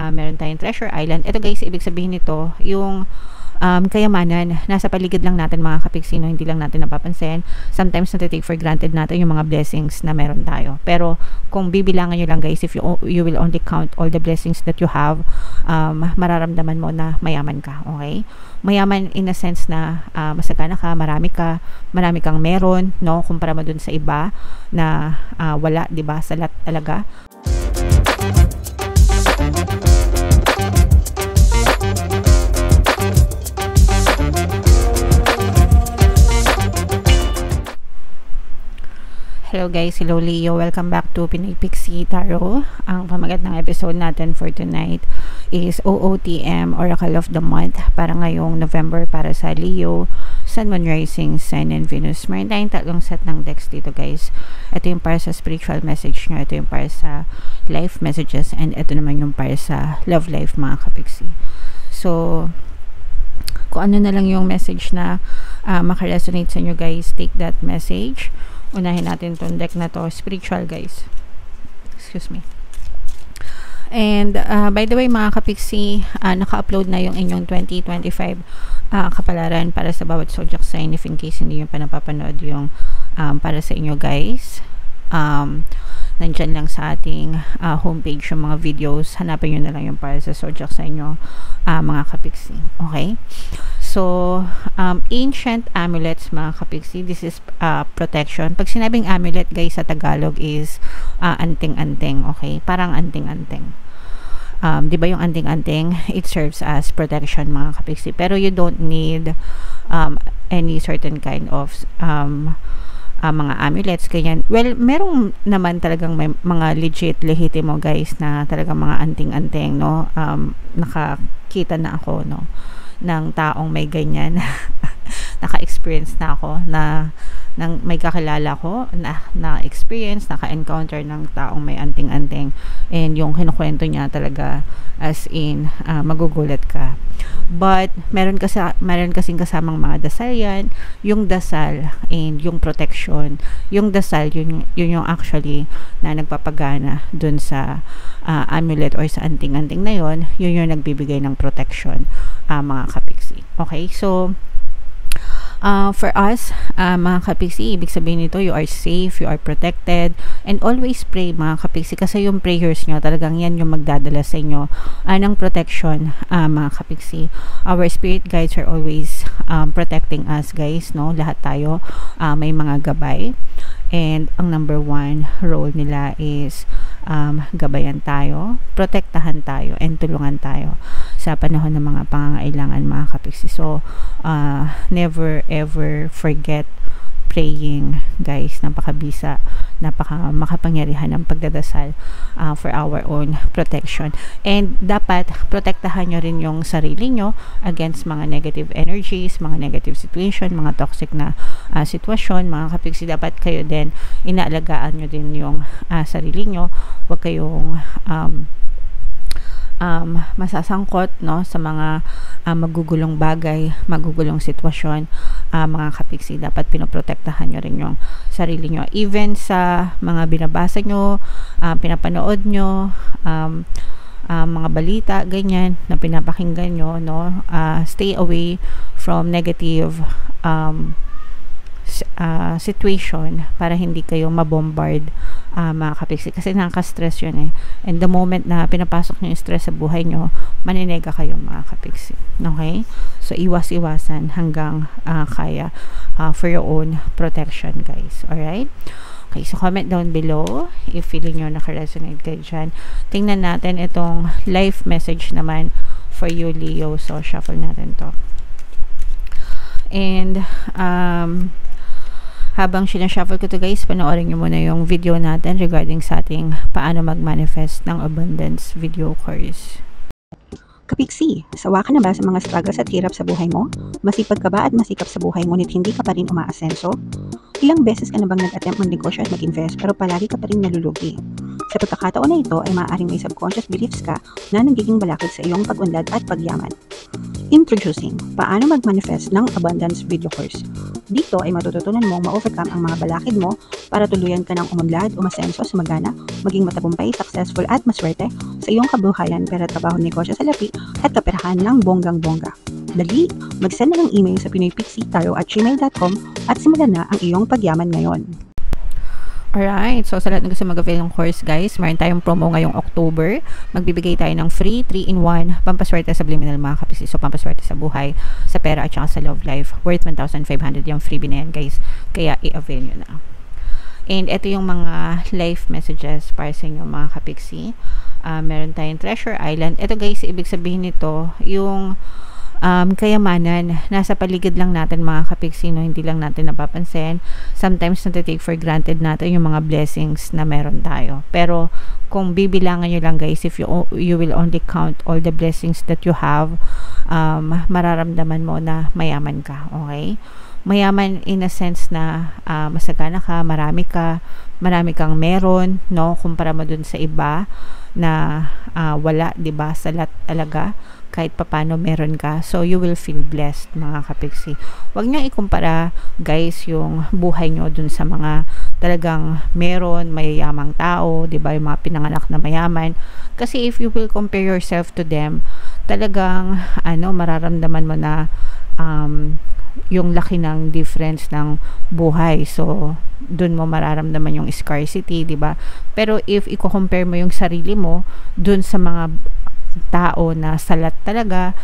meron tayong treasure island. Ito guys, ibig sabihin nito, yung kayamanan, nasa paligid lang natin mga kapiksino, hindi lang natin napapansin. Sometimes natitake for granted natin yung mga blessings na meron tayo. Pero kung bibilangan nyo lang guys, if you will only count all the blessings that you have, mararamdaman mo na mayaman ka, okay? Mayaman in a sense na masagana ka, marami kang meron, no? Kumpara mo dun sa iba na wala, 'di ba? Salat talaga. Hello guys, hello Leo. Welcome back to Pinoy Pixie Tarot. Ang pamagat ng episode natin for tonight is OOTM, Oracle of the Month, para ngayong November para sa Leo, Sun, Moon, Rising, Sun, and Venus. Meron tayong tatlong set ng decks dito guys. Ito yung para sa spiritual message nyo, ito yung para sa life messages, and ito naman yung para sa love life mga kapixie. So, kung ano na lang yung message na makaresonate sa inyo guys, take that message. Unahin natin itong deck na to, spiritual guys. Excuse me. And by the way mga kapixie, naka-upload na yung inyong 2025 kapalaran para sa bawat zodiac sign, if in case hindi yung panapapanood yung para sa inyo guys. Nandyan lang sa ating homepage yung mga videos. Hanapin nyo na lang yung para sa zodiac sa inyo mga kapixie. Okay? So, ancient amulets mga kapixie, this is protection. Pag sinabing amulet guys sa Tagalog is anting-anting, okay? Parang anting-anting. Di ba yung anting-anting? It serves as protection mga kapixie. Pero you don't need any certain kind of mga amulets, ganyan. Well, merong naman talagang may mga legit, lehitimo guys na talagang mga anting-anting, no? Nakakita na ako, no? Ng taong may ganyan. Naka-experience na ako na may kakilala ko na-experience, naka-encounter ng taong may anting-anting, and yung kinukwento niya talaga as in magugulat ka. But meron kasing kasamang mga dasal yan, yung dasal and yung protection. Yung dasal, yun yung actually na nagpapagana dun sa amulet or sa anting-anting na yun yung nagbibigay ng protection mga kapixie. Okay, so for us, mga kapixie, ibig sabihin nito, you are safe, you are protected, and always pray mga kapixie, kasi yung prayers nyo, talagang yan yung magdadala sa inyo ng protection mga kapixie. Our spirit guides are always protecting us guys, no? Lahat tayo may mga gabay, and ang number one role nila is gabayan tayo, protektahan tayo, and tulungan tayo sa panahon ng mga pangangailangan mga kapixie. So, never ever forget praying guys. Napakabisa, makapangyarihan ng pagdadasal for our own protection. And dapat protektahan nyo rin yung sarili nyo against mga negative energies, mga negative situation, mga toxic na sitwasyon mga kapixie. Dapat kayo din, inaalagaan nyo din yung sarili nyo. Huwag kayong masasangkot, no, sa mga magugulong bagay, magugulong sitwasyon mga kapixie. Dapat pinoprotektahan nyo rin yung sarili nyo, even sa mga binabasa nyo, pinapanood nyo, mga balita ganyan na pinapakinggan nyo, no. Stay away from negative situation para hindi kayo mabombard mga kapixie, kasi nakaka-stress yun and the moment na pinapasok nyo yung stress sa buhay nyo, maninega kayo mga kapixie. Okay, so iwas-iwasan hanggang kaya for your own protection guys. Alright, okay, so comment down below if feeling nyo naka-resonate kayo dyan. Tingnan natin itong life message naman for you Leo. So shuffle natin to, and habang sinashuffle ko to guys, panoorin nyo muna yung video natin regarding sa ating paano mag-manifest ng abundance video course. Kapixie, sawa ka na ba sa mga struggles at hirap sa buhay mo? Masipag ka ba at masikap sa buhay ngunit hindi ka pa rin umaasenso? Ilang beses ka na bang nag-attempt magnegosyo at mag-invest pero palagi ka pa rin nalulugi? Sa pagkakataon na ito ay maaaring may subconscious beliefs ka na nagiging balakid sa iyong pag-unlad at pagyaman. Introducing, paano mag-manifest ng abundance video course. Dito ay matututunan mong ma-overcome ang mga balakid mo para tuluyan ka ng umunlad, umasenso, sumagana, maging matagumpay, successful at maswerte sa iyong kabuhayan, pera, trabaho, negosyo, salapi at kaperahan ng bonggang-bongga. Dali, mag-send na ng email sa pinoypixietaro@gmail.com at simulan na ang iyong pagyaman ngayon. Alright, so sa lahat na gusto mag-avail ng course guys, meron tayong promo ngayong October. Magbibigay tayo ng free 3-in-1 pampaswerte sa subliminal mga kapisi. So pampaswerte sa buhay, sa pera at saka sa love life. Worth 1,500 yung freebie na yan guys. Kaya i-avail nyo na. And ito yung mga life messages para sa inyo mga kapiksi. Meron tayong Treasure Island. Ito guys, ibig sabihin nito, yung kayamanan, nasa paligid lang natin mga kapiksino, hindi lang natin napapansin. Sometimes natitake for granted natin yung mga blessings na meron tayo. Pero kung bibilangan nyo lang guys, if you will only count all the blessings that you have, mararamdaman mo na mayaman ka, okay? Mayaman in a sense na masagana ka, marami kang meron, no? Kumpara mo dun sa iba na wala, 'di ba? Salat talaga kahit papano meron ka. So you will feel blessed mga kapiksi. Huwag niyo ikumpara guys yung buhay nyo dun sa mga talagang meron, mayayamang tao, 'di ba? Yung mga pinanganak na mayaman. Kasi if you will compare yourself to them, talagang mararamdaman mo na yung laki ng difference ng buhay. So, dun mo mararamdaman yung scarcity, di ba? Pero if i-compare mo yung sarili mo dun sa mga tao na salat talaga,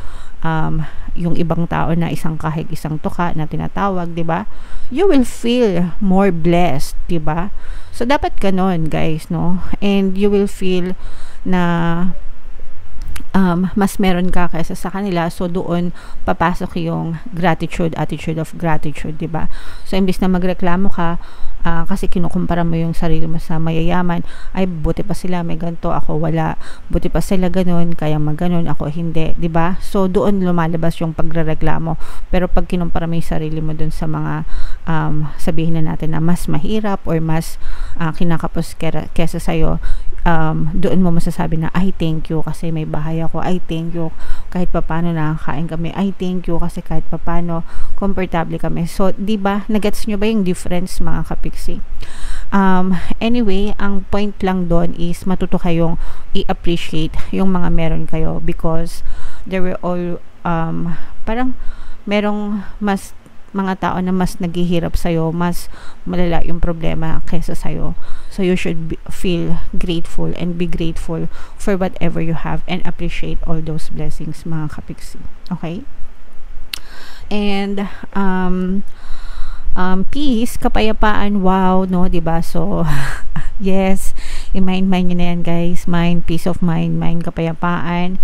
yung ibang tao na isang kahig, isang tuka na tinatawag, di ba? You will feel more blessed, di ba? So, dapat ganon, guys, no? And you will feel na mas meron ka kaysa sa kanila. So doon papasok yung gratitude, attitude of gratitude, diba? So imbis na magreklamo ka kasi kinukumpara mo yung sarili mo sa mayayaman, ay buti pa sila may ganito, ako wala, buti pa sila ganun, kaya maganon, ako hindi, diba? So doon lumalabas yung pagrereklamo. Pero pag kinumpara mo yung sarili mo doon sa mga sabihin na natin na mas mahirap or mas kinakapos kesa sa'yo, doon mo masasabi na ay thank you kasi may bahay ako, ay thank you kahit papano nakakain kami, ay thank you kasi kahit papano komportable kami. So di ba nagets nyo ba yung difference mga kapiksi? Anyway, ang point lang doon is matuto kayong i-appreciate yung mga meron kayo, because there were all parang merong mas mga tao na mas naghihirap sa'yo, mas malala yung problema kaysa sa'yo. So you should feel grateful and be grateful for whatever you have and appreciate all those blessings mga kapiksi. Okay? And peace, kapayapaan, wow, no, diba? So yes, i-mind nyo na yan guys. Mind, peace of mind, kapayapaan,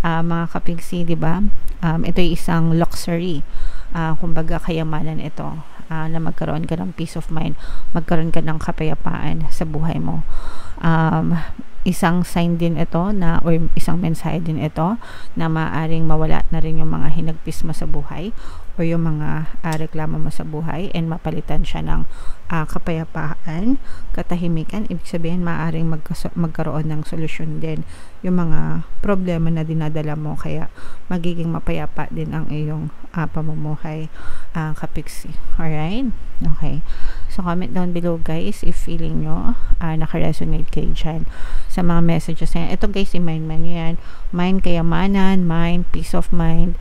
mga kapiksi, diba? Ito yung isang luxury, kumbaga kayamanan ito, na magkaroon ka ng peace of mind, magkaroon ka ng kapayapaan sa buhay mo. Isang sign din ito na, or isang mensahe din ito na maaaring mawala na rin yung mga hinagpis mo sa buhay o yung mga reklamo mo sa buhay, and mapalitan siya ng kapayapaan, katahimikan. Ibig sabihin maaaring magkaroon ng solusyon din yung mga problema na dinadala mo, kaya magiging mapayapa din ang iyong pamumuhay, kapiksi. Alright? Okay. So comment down below guys if feeling nyo naka-resonate kayo dyan sa mga messages na yan. Ito guys, i-mind man yan. Mind, kayamanan, mind, peace of mind.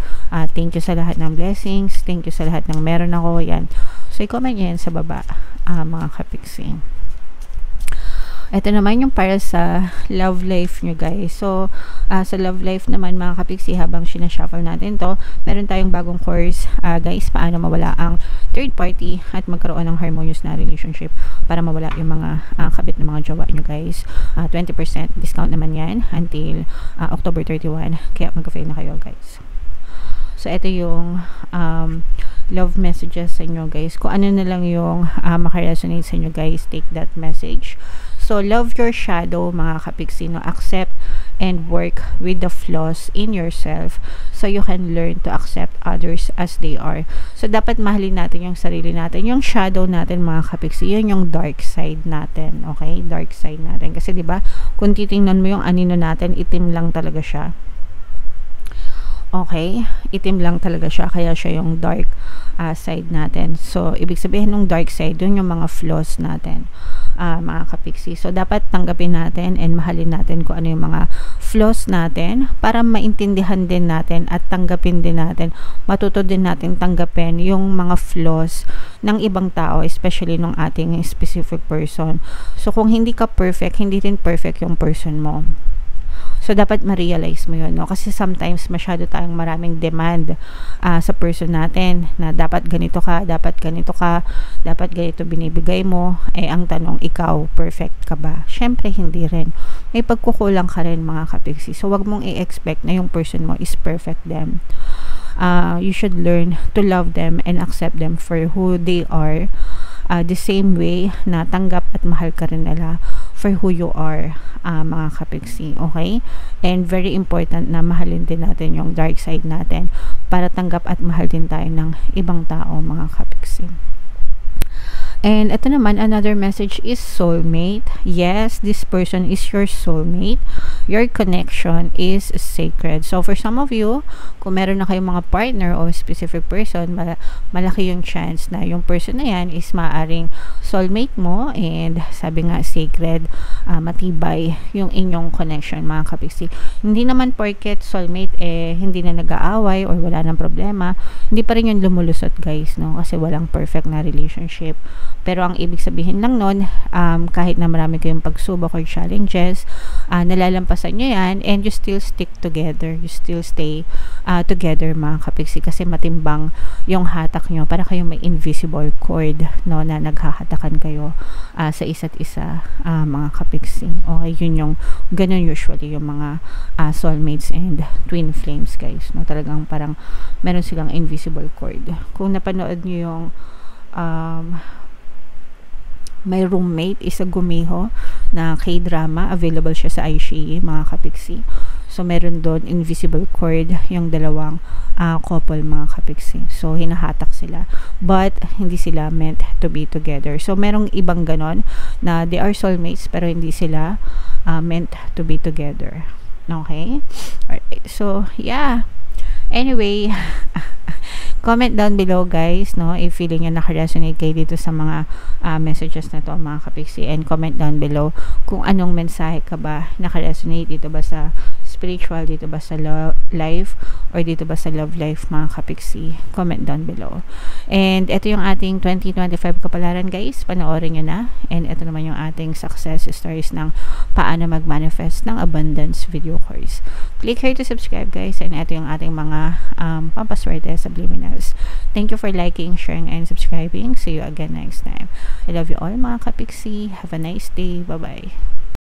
Thank you sa lahat ng blessings. Thank you sa lahat ng meron ako. Yan. So i-comment nyo yan sa baba, mga kapiksi. Ito naman yung para sa love life nyo guys. So, sa love life naman mga kapiksi, habang sinashuffle natin to, meron tayong bagong course guys, paano mawala ang third party at magkaroon ng harmonious na relationship, para mawala yung mga kabit ng mga jowa nyo guys. 20% discount naman yan until October 31, kaya mag-avail na kayo guys. So, ito yung love messages sa inyo guys. Kung ano na lang yung makaresonate sa inyo guys, take that message. So, love your shadow mga kapiksino. Accept and work with the flaws in yourself so you can learn to accept others as they are. So, dapat mahalin natin yung sarili natin. Yung shadow natin mga kapiksi, yun yung dark side natin. Okay? Dark side natin. Kasi diba, kung titingnan mo yung anino natin, itim lang talaga siya. Okay? Itim lang talaga siya, kaya siya yung dark side natin. So, ibig sabihin ng dark side, dun yung mga flaws natin, mga kapiksi. So, dapat tanggapin natin and mahalin natin kung ano yung mga flaws natin para maintindihan din natin at tanggapin din natin, matuto din natin tanggapin yung mga flaws ng ibang tao, especially ng ating specific person. So, kung hindi ka perfect, hindi din perfect yung person mo. So, dapat ma-realize mo yun, no? Kasi sometimes, masyado tayong maraming demand sa person natin na dapat ganito ka, dapat ganito ka, dapat ganito binibigay mo. Ang tanong, ikaw, perfect ka ba? Syempre, hindi rin. May pagkukulang ka rin, mga kapiksi. So, wag mong i-expect na yung person mo is perfect them. You should learn to love them and accept them for who they are. The same way na tanggap at mahal ka rin nila for who you are, mga kapiksi, okay? And very important na mahalin din natin yung dark side natin para tanggap at mahal din tayo ng ibang tao, mga kapiksi. And ito naman, another message is soulmate. Yes, this person is your soulmate. Your connection is sacred. So, for some of you, kung meron na kayong mga partner o specific person, malaki yung chance na yung person na yan is maaring soulmate mo, and sabi nga, sacred, matibay yung inyong connection, mga kapiksi. Hindi naman porket soulmate, hindi na nag-aaway or wala nang problema, hindi pa rin yung lumulusot, guys, no? Kasi walang perfect na relationship. Pero ang ibig sabihin lang nun, kahit na marami kayong pagsubok or challenges, nalalampasan nyo yan, and you still stick together. You still stay together, mga kapiksi, kasi matimbang yung hatak nyo, para kayong may invisible cord, no, na naghahatakan kayo sa isa't isa, mga kapiksi. Okay, yun yung ganun usually yung mga soulmates and twin flames, guys, no? Talagang parang meron silang invisible cord. Kung napanood nyo yung My Roommate is a Gumiho na K-drama, available siya sa iQIYI, mga kapiksi. So, meron doon invisible cord yung dalawang couple, mga kapiksi. So, hinahatak sila. But, hindi sila meant to be together. So, merong ibang ganon na they are soulmates pero hindi sila meant to be together. Okay? Alright. So, yeah. Anyway, comment down below, guys, no, if feeling nyo naka-resonate kayo dito sa mga messages na to, mga kapiksi, and comment down below kung anong mensahe ka ba naka-resonate dito, ba sa spiritual, dito ba sa life, or dito ba sa love life, mga kapiksi. Comment down below. And ito yung ating 2025 kapalaran, guys, panoorin nyo na. And ito naman yung ating success stories ng paano mag-manifest ng abundance video course. Click here to subscribe, guys, and ito yung ating mga pampaswerte subliminals. Thank you for liking, sharing, and subscribing. See you again next time. I love you all, mga kapiksi. Have a nice day. Bye-bye.